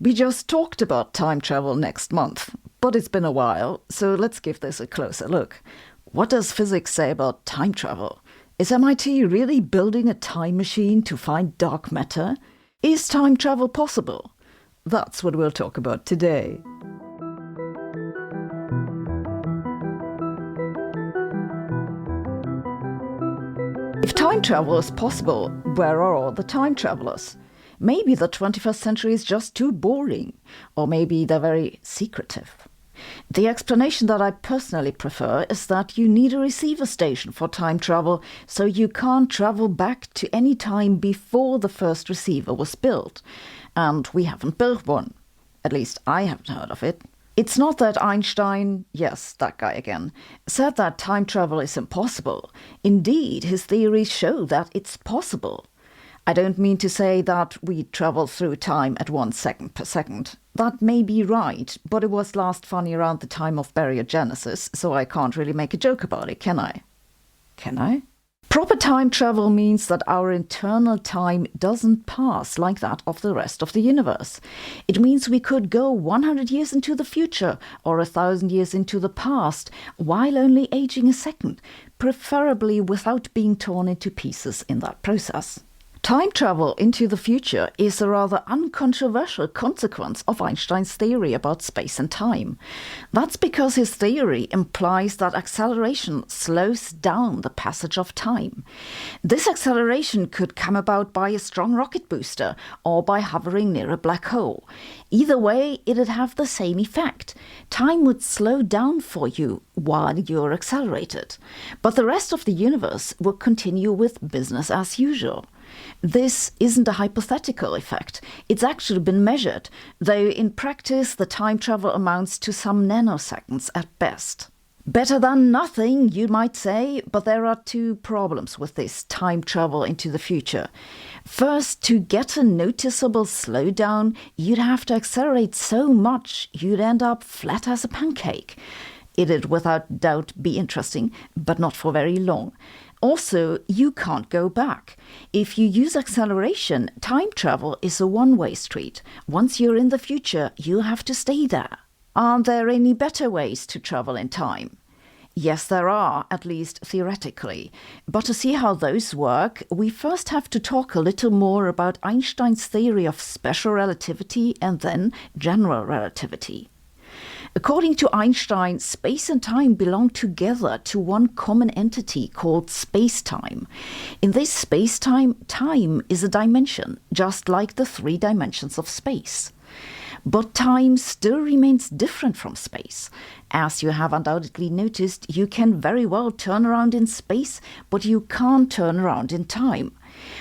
We just talked about time travel next month, but it's been a while, so let's give this a closer look. What does physics say about time travel? Is MIT really building a time machine to find dark matter? Is time travel possible? That's what we'll talk about today. If time travel is possible, where are all the time travelers? Maybe the 21st century is just too boring, or maybe they're very secretive. The explanation that I personally prefer is that you need a receiver station for time travel, so you can't travel back to any time before the first receiver was built. And we haven't built one. At least I haven't heard of it. It's not that Einstein, yes, that guy again, said that time travel is impossible. Indeed, his theories show that it's possible. I don't mean to say that we travel through time at 1 second per second. That may be right, but it was last funny around the time of baryogenesis, so I can't really make a joke about it, can I? Can I? Proper time travel means that our internal time doesn't pass like that of the rest of the universe. It means we could go 100 years into the future or 1,000 years into the past while only aging a second, preferably without being torn into pieces in that process. Time travel into the future is a rather uncontroversial consequence of Einstein's theory about space and time. That's because his theory implies that acceleration slows down the passage of time. This acceleration could come about by a strong rocket booster or by hovering near a black hole. Either way, it'd have the same effect. Time would slow down for you while you're accelerated. But the rest of the universe would continue with business as usual. This isn't a hypothetical effect. It's actually been measured, though in practice the time travel amounts to some nanoseconds at best. Better than nothing, you might say, but there are two problems with this time travel into the future. First, to get a noticeable slowdown, you'd have to accelerate so much you'd end up flat as a pancake. It'd without doubt be interesting, but not for very long. Also, you can't go back. If you use acceleration, time travel is a one-way street. Once you're in the future, you have to stay there. Aren't there any better ways to travel in time? Yes, there are, at least theoretically. But to see how those work, we first have to talk a little more about Einstein's theory of special relativity and then general relativity. According to Einstein, space and time belong together to one common entity called space-time. In this space-time, time is a dimension, just like the 3 dimensions of space. But time still remains different from space. As you have undoubtedly noticed, you can very well turn around in space, but you can't turn around in time.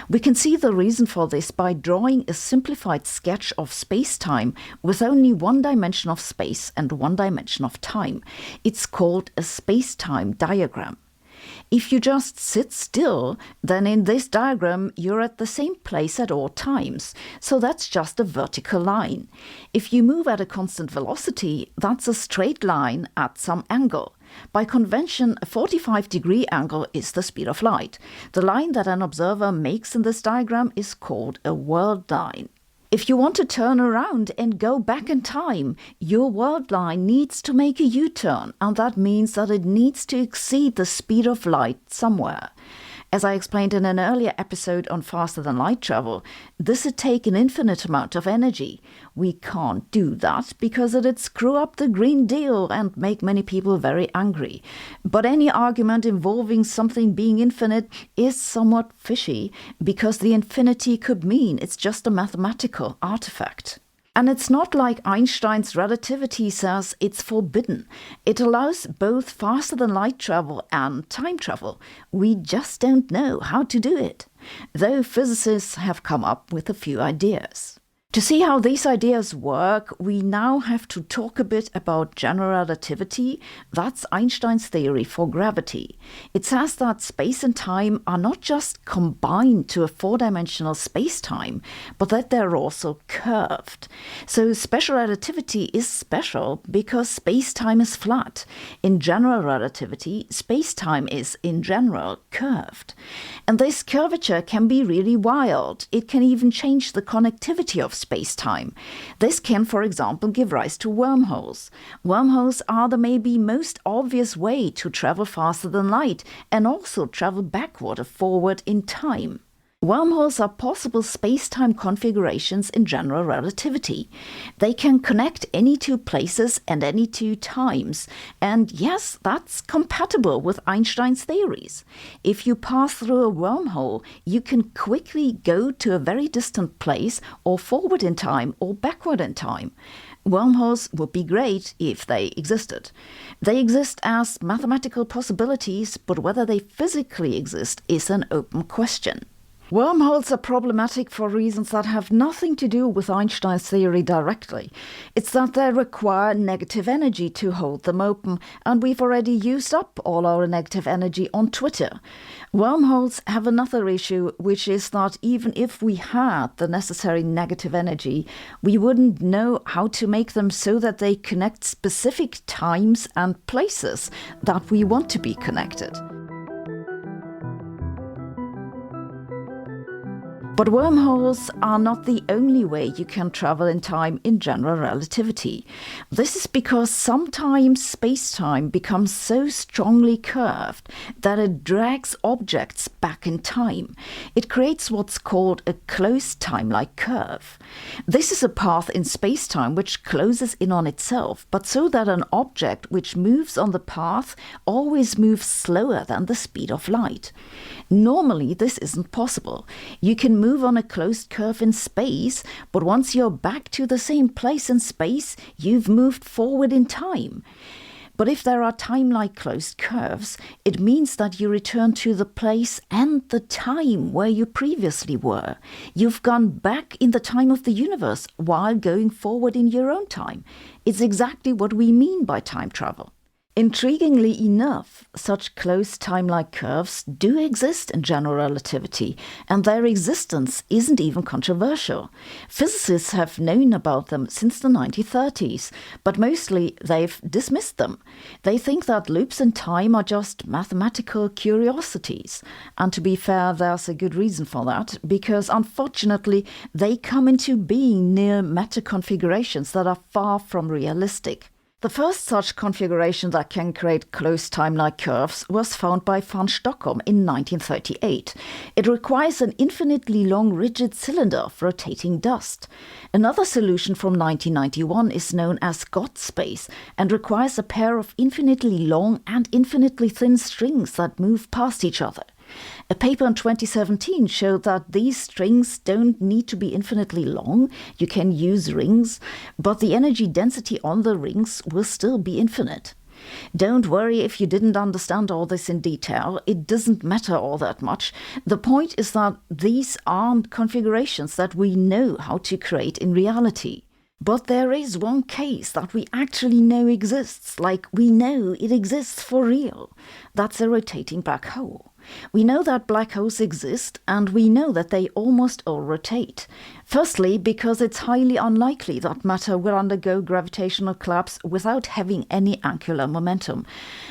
We can see the reason for this by drawing a simplified sketch of space-time with only 1 dimension of space and 1 dimension of time. It's called a space-time diagram. If you just sit still, then in this diagram you're at the same place at all times, so that's just a vertical line. If you move at a constant velocity, that's a straight line at some angle. By convention, a 45-degree angle is the speed of light. The line that an observer makes in this diagram is called a world line. If you want to turn around and go back in time, your world line needs to make a U-turn, and that means that it needs to exceed the speed of light somewhere. As I explained in an earlier episode on faster-than-light travel, this would take an infinite amount of energy. We can't do that because it'd screw up the Green Deal and make many people very angry. But any argument involving something being infinite is somewhat fishy because the infinity could mean it's just a mathematical artifact. And it's not like Einstein's relativity says it's forbidden. It allows both faster-than-light travel and time travel. We just don't know how to do it, though physicists have come up with a few ideas. To see how these ideas work, we now have to talk a bit about general relativity. That's Einstein's theory for gravity. It says that space and time are not just combined to a 4-dimensional space-time, but that they're also curved. So special relativity is special because space-time is flat. In general relativity, space-time is, in general, curved. And this curvature can be really wild. It can even change the connectivity of space-time. This can, for example, give rise to wormholes. Wormholes are the maybe most obvious way to travel faster than light and also travel backward or forward in time. Wormholes are possible space-time configurations in general relativity. They can connect any two places and any two times. And yes, that's compatible with Einstein's theories. If you pass through a wormhole, you can quickly go to a very distant place or forward in time or backward in time. Wormholes would be great if they existed. They exist as mathematical possibilities, but whether they physically exist is an open question. Wormholes are problematic for reasons that have nothing to do with Einstein's theory directly. It's that they require negative energy to hold them open, and we've already used up all our negative energy on Twitter. Wormholes have another issue, which is that even if we had the necessary negative energy, we wouldn't know how to make them so that they connect specific times and places that we want to be connected. But wormholes are not the only way you can travel in time in general relativity. This is because sometimes space-time becomes so strongly curved that it drags objects back in time. It creates what's called a closed time-like curve. This is a path in space-time which closes in on itself, but so that an object which moves on the path always moves slower than the speed of light. Normally, this isn't possible. You can move on a closed curve in space, but once you're back to the same place in space, you've moved forward in time. But if there are time-like closed curves, it means that you return to the place and the time where you previously were. You've gone back in the time of the universe while going forward in your own time. It's exactly what we mean by time travel. Intriguingly enough, such closed time-like curves do exist in general relativity, and their existence isn't even controversial. Physicists have known about them since the 1930s, but mostly they've dismissed them. They think that loops in time are just mathematical curiosities. And to be fair, there's a good reason for that, because unfortunately they come into being near matter configurations that are far from realistic. The first such configuration that can create closed time-like curves was found by von Stockholm in 1938. It requires an infinitely long rigid cylinder of rotating dust. Another solution from 1991 is known as God space and requires a pair of infinitely long and infinitely thin strings that move past each other. A paper in 2017 showed that these strings don't need to be infinitely long. You can use rings, but the energy density on the rings will still be infinite. Don't worry if you didn't understand all this in detail. It doesn't matter all that much. The point is that these aren't configurations that we know how to create in reality. But there is one case that we actually know exists, like we know it exists for real. That's a rotating black hole. We know that black holes exist, and we know that they almost all rotate. Firstly, because it's highly unlikely that matter will undergo gravitational collapse without having any angular momentum.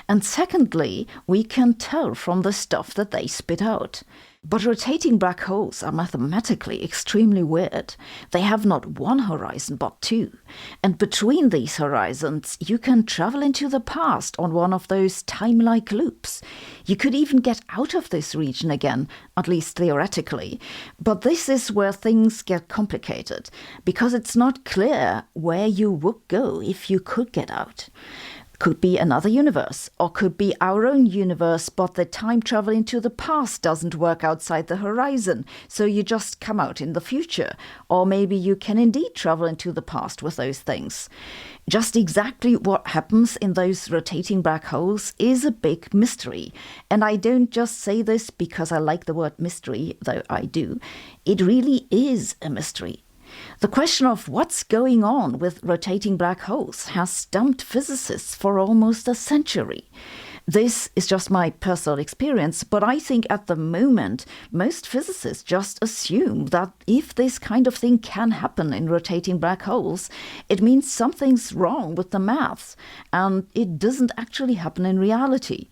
And secondly, we can tell from the stuff that they spit out. But rotating black holes are mathematically extremely weird. They have not one horizon but two. And between these horizons, you can travel into the past on one of those time-like loops. You could even get out of this region again, at least theoretically. But this is where things get complicated, because it's not clear where you would go if you could get out. Could be another universe, or could be our own universe, but the time travel into the past doesn't work outside the horizon, so you just come out in the future. Or maybe you can indeed travel into the past with those things. Just exactly what happens in those rotating black holes is a big mystery. And I don't just say this because I like the word mystery, though I do. It really is a mystery. The question of what's going on with rotating black holes has stumped physicists for almost a century. This is just my personal experience, but I think at the moment, most physicists just assume that if this kind of thing can happen in rotating black holes, it means something's wrong with the maths, and it doesn't actually happen in reality.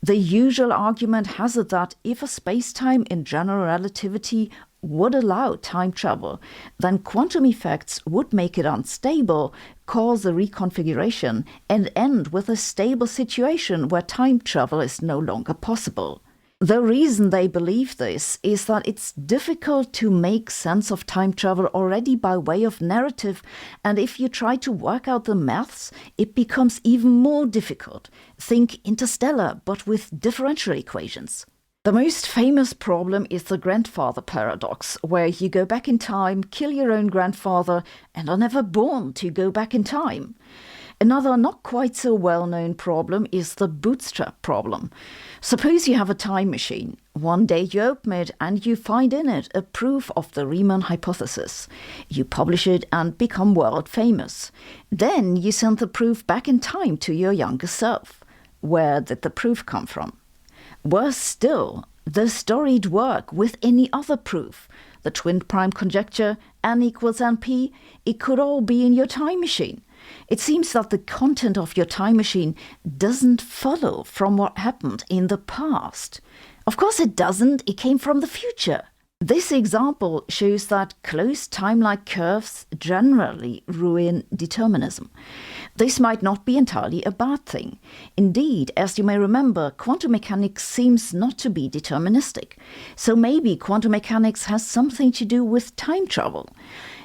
The usual argument has it that if a space-time in general relativity would allow time travel, then quantum effects would make it unstable, cause a reconfiguration, and end with a stable situation where time travel is no longer possible. The reason they believe this is that it's difficult to make sense of time travel already by way of narrative, and if you try to work out the maths, it becomes even more difficult. Think Interstellar, but with differential equations. The most famous problem is the grandfather paradox, where you go back in time, kill your own grandfather, and are never born to go back in time. Another not quite so well-known problem is the bootstrap problem. Suppose you have a time machine. One day you open it and you find in it a proof of the Riemann hypothesis. You publish it and become world famous. Then you send the proof back in time to your younger self. Where did the proof come from? Worse still, the storied work with any other proof, the twin prime conjecture, n equals np, it could all be in your time machine. It seems that the content of your time machine doesn't follow from what happened in the past. Of course it doesn't, it came from the future. This example shows that closed time-like curves generally ruin determinism. This might not be entirely a bad thing. Indeed, as you may remember, quantum mechanics seems not to be deterministic. So maybe quantum mechanics has something to do with time travel.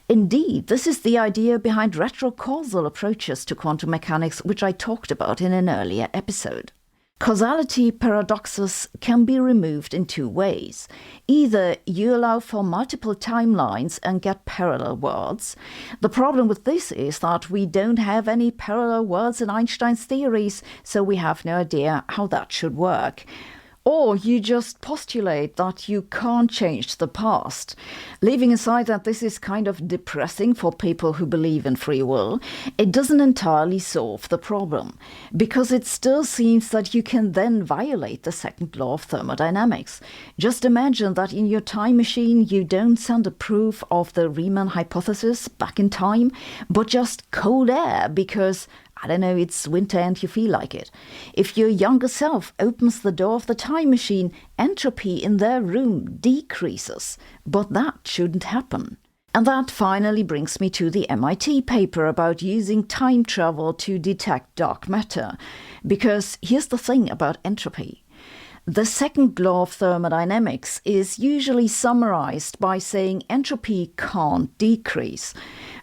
Indeed, this is the idea behind retrocausal approaches to quantum mechanics, which I talked about in an earlier episode. Causality paradoxes can be removed in two ways. Either you allow for multiple timelines and get parallel worlds. The problem with this is that we don't have any parallel worlds in Einstein's theories, so we have no idea how that should work. Or you just postulate that you can't change the past. Leaving aside that this is kind of depressing for people who believe in free will, it doesn't entirely solve the problem, because it still seems that you can then violate the second law of thermodynamics. Just imagine that in your time machine you don't send a proof of the Riemann hypothesis back in time, but just cold air because I don't know, it's winter and you feel like it. If your younger self opens the door of the time machine, entropy in their room decreases. But that shouldn't happen. And that finally brings me to the MIT paper about using time travel to detect dark matter. Because here's the thing about entropy. The second law of thermodynamics is usually summarized by saying entropy can't decrease.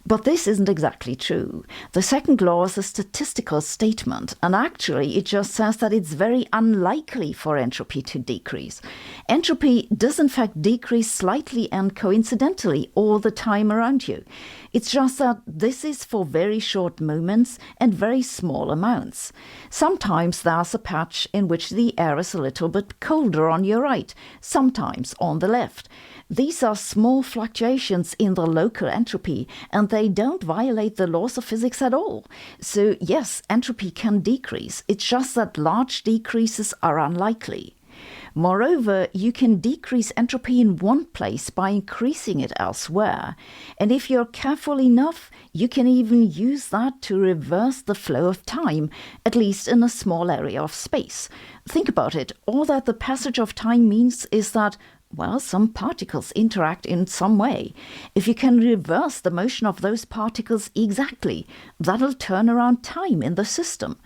But this isn't exactly true. The second law is a statistical statement, and actually it just says that it's very unlikely for entropy to decrease. Entropy does in fact decrease slightly and coincidentally all the time around you. It's just that this is for very short moments and very small amounts. Sometimes there's a patch in which the air is a little bit colder on your right, sometimes on the left. These are small fluctuations in the local entropy, and they don't violate the laws of physics at all. So yes, entropy can decrease. It's just that large decreases are unlikely. Moreover, you can decrease entropy in one place by increasing it elsewhere. And if you're careful enough, you can even use that to reverse the flow of time, at least in a small area of space. Think about it. All that the passage of time means is that well, some particles interact in some way. If you can reverse the motion of those particles exactly, that'll turn around time in the system.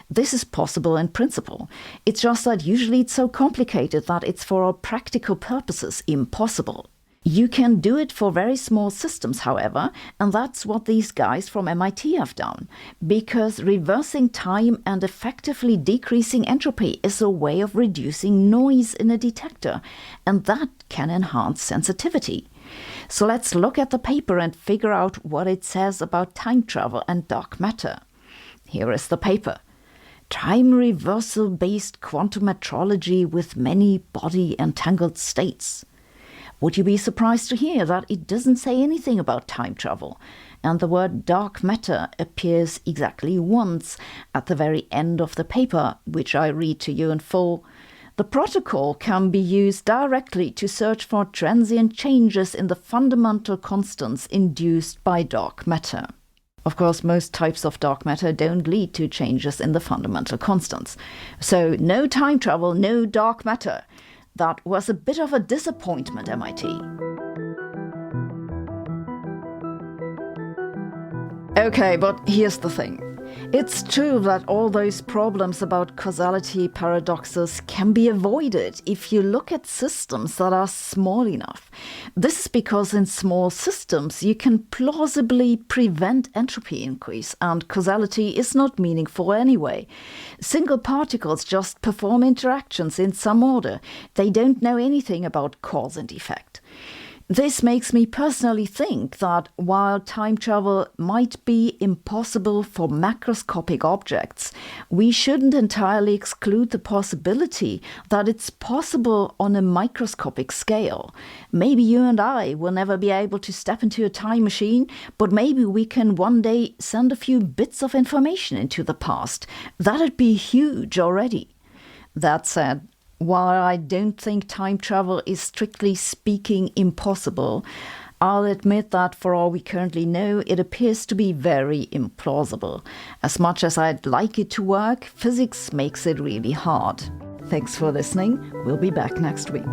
This is possible in principle. It's just that usually it's so complicated that it's for all practical purposes impossible. You can do it for very small systems, however, and that's what these guys from MIT have done, because reversing time and effectively decreasing entropy is a way of reducing noise in a detector, and that can enhance sensitivity. So let's look at the paper and figure out what it says about time travel and dark matter. Here is the paper. Time reversal-based quantum metrology with many body-entangled states. Would you be surprised to hear that it doesn't say anything about time travel? And the word dark matter appears exactly once at the very end of the paper, which I read to you in full. The protocol can be used directly to search for transient changes in the fundamental constants induced by dark matter. Of course, most types of dark matter don't lead to changes in the fundamental constants. So no time travel, no dark matter. That was a bit of a disappointment, MIT. Okay, but here's the thing. It's true that all those problems about causality paradoxes can be avoided if you look at systems that are small enough. This is because in small systems you can plausibly prevent entropy increase, and causality is not meaningful anyway. Single particles just perform interactions in some order. They don't know anything about cause and effect. This makes me personally think that while time travel might be impossible for macroscopic objects, we shouldn't entirely exclude the possibility that it's possible on a microscopic scale. Maybe you and I will never be able to step into a time machine, but maybe we can one day send a few bits of information into the past. That'd be huge already. That said, while I don't think time travel is strictly speaking impossible, I'll admit that for all we currently know, it appears to be very implausible. As much as I'd like it to work, physics makes it really hard. Thanks for listening. We'll be back next week.